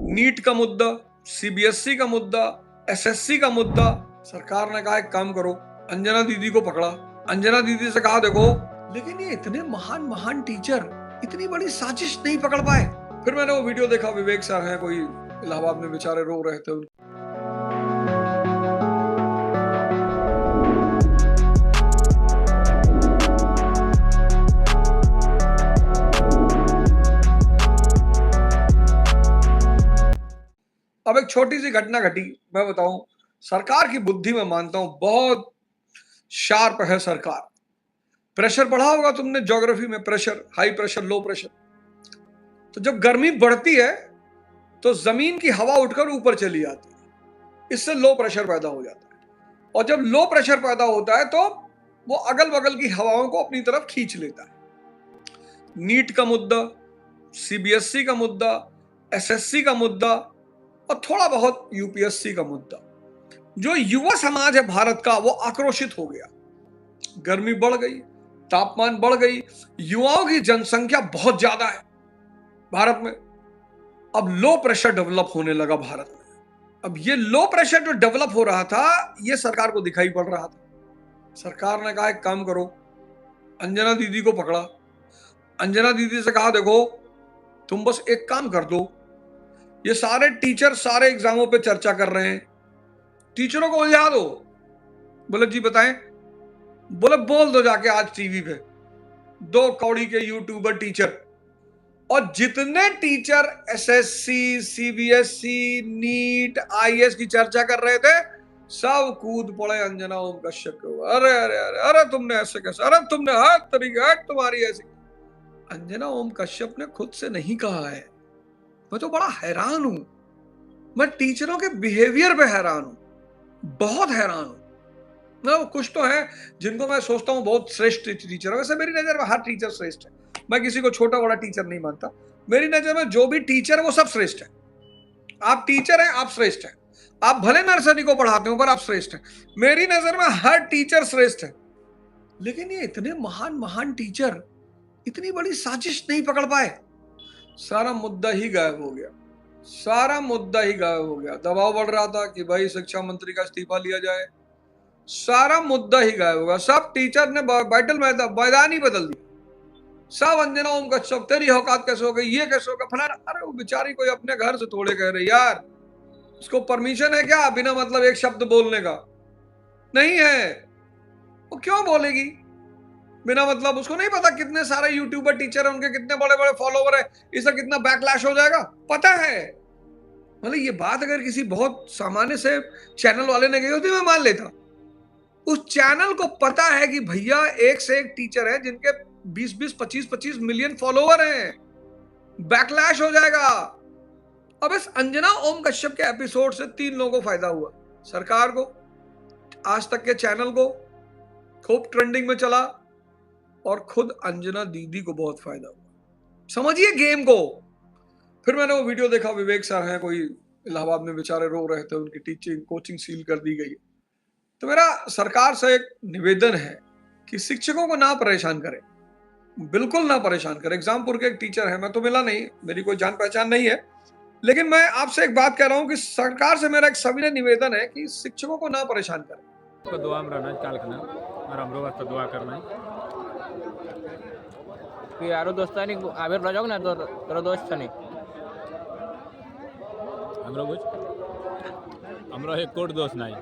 NEET का मुद्दा, CBSE का मुद्दा, एसएससी का मुद्दा, सरकार ने कहा एक काम करो, अंजना दीदी को पकड़ा, अंजना दीदी से कहा देखो, लेकिन ये इतने महान महान टीचर इतनी बड़ी साजिश नहीं पकड़ पाए। फिर मैंने वो वीडियो देखा, विवेक सर हैं कोई इलाहाबाद में, बेचारे रो रहे थे। अब एक छोटी सी घटना घटी, मैं बताऊं, सरकार की बुद्धि में मानता हूं बहुत शार्प है सरकार। प्रेशर पढ़ा होगा तुमने ज्योग्राफी में, pressure, high pressure, low pressure. तो जब गर्मी बढ़ती है तो जमीन की हवा उठकर ऊपर चली जाती है, इससे लो प्रेशर पैदा हो जाता है। और जब लो प्रेशर पैदा होता है तो वो अगल बगल की हवाओं को अपनी तरफ खींच लेता है। नीट का मुद्दा, सीबीएसई का मुद्दा, एसएससी का मुद्दा और थोड़ा बहुत यूपीएससी का मुद्दा, जो युवा समाज है भारत का वो आक्रोशित हो गया। गर्मी बढ़ गई, तापमान बढ़ गई, युवाओं की जनसंख्या बहुत ज्यादा है भारत में। अब लो प्रेशर डेवलप होने लगा भारत में। अब ये लो प्रेशर जो डेवलप हो रहा था ये सरकार को दिखाई पड़ रहा था। सरकार ने कहा एक काम करो, अंजना दीदी को पकड़ा, अंजना दीदी से कहा देखो तुम बस एक काम कर दो, ये सारे टीचर सारे एग्जामों पे चर्चा कर रहे हैं, टीचरों को उलझा दो। बोले जी बताएं। बोले बोल दो जाके आज टीवी पे, 2 कौड़ी के यूट्यूबर टीचर, और जितने teacher SSC, CBSE, NEET, IAS की चर्चा कर रहे थे सब कूद पड़े अंजना ओम कश्यप के ऊपर। अरे अरे अरे अरे तुमने ऐसे कैसे, अरे तुमने हर तरीके तुम्हारी ऐसी। अंजना ओम कश्यप ने खुद से नहीं कहा है। मैं तो बड़ा हैरान हूं, मैं टीचरों के बिहेवियर पे हैरान हूं, बहुत हैरान हूं। मतलब कुछ तो है जिनको मैं सोचता हूं बहुत श्रेष्ठ टीचर है, वैसे मेरी नजर में हर टीचर श्रेष्ठ है। मैं किसी को छोटा बड़ा टीचर नहीं मानता, मेरी नजर में जो भी टीचर है वो सब श्रेष्ठ है। आप टीचर हैं, आप श्रेष्ठ हैं। आप भले नर्सरी को पढ़ाते हो पर आप श्रेष्ठ हैं। मेरी नजर में हर टीचर श्रेष्ठ है। लेकिन ये इतने महान महान टीचर इतनी बड़ी साजिश नहीं पकड़ पाए। सारा मुद्दा ही गायब हो गया, सारा मुद्दा ही गायब हो गया। दबाव बढ़ रहा था कि भाई शिक्षा मंत्री का इस्तीफा लिया जाए, सारा मुद्दा ही गायब हो गया। सब टीचर ने बैटल मैदान ही बदल दिया। सब अंजना ओम कश्यप तेरी औकात कैसे हो गई, ये कैसे होगा, फलाना। अरे वो बेचारी कोई अपने घर से थोड़े कह रही यार, उसको परमिशन है क्या बिना मतलब एक शब्द बोलने का? नहीं है। वो क्यों बोलेगी बिना मतलब? उसको नहीं पता कितने सारे यूट्यूबर टीचर हैं, उनके कितने बड़े बड़े फॉलोवर है, इससे कितना बैकलैश हो जाएगा पता है। मतलब ये बात अगर किसी बहुत सामान्य से चैनल वाले ने कही होती मैं मान लेता। उस चैनल को पता है कि भैया एक से एक टीचर है जिनके 20-20, 25-25 मिलियन फॉलोवर हैं, बैकलैश हो जाएगा। अब इस अंजना ओम कश्यप के एपिसोड से 3 लोगों को फायदा हुआ, सरकार को, आज तक के चैनल को खूब ट्रेंडिंग में चला, और खुद अंजना दीदी को बहुत फायदा हुआ। समझिए गेम को। फिर मैंने वो वीडियो देखा, विवेक सर हैं कोई इलाहाबाद में, बेचारे रो रहे थे, उनकी टीचिंग कोचिंग सील कर दी गई। तो मेरा सरकार से एक निवेदन है कि शिक्षकों को ना परेशान करें, बिल्कुल ना परेशान करें। एग्जामपुर के एक टीचर है, मैं तो मिला नहीं, मेरी कोई जान पहचान नहीं है, लेकिन मैं आपसे एक बात कह रहा हूं कि सरकार से मेरा एक सविनय निवेदन है कि शिक्षकों को ना परेशान करें। तो दुआ में रहना काल खना और हमरो वास्ते दुआ करना कि यारो दोस्तानी आबे रह ना तो तोरा दोस्त छनी हमरो कुछ हमरो एक कोट दोस्त नहीं।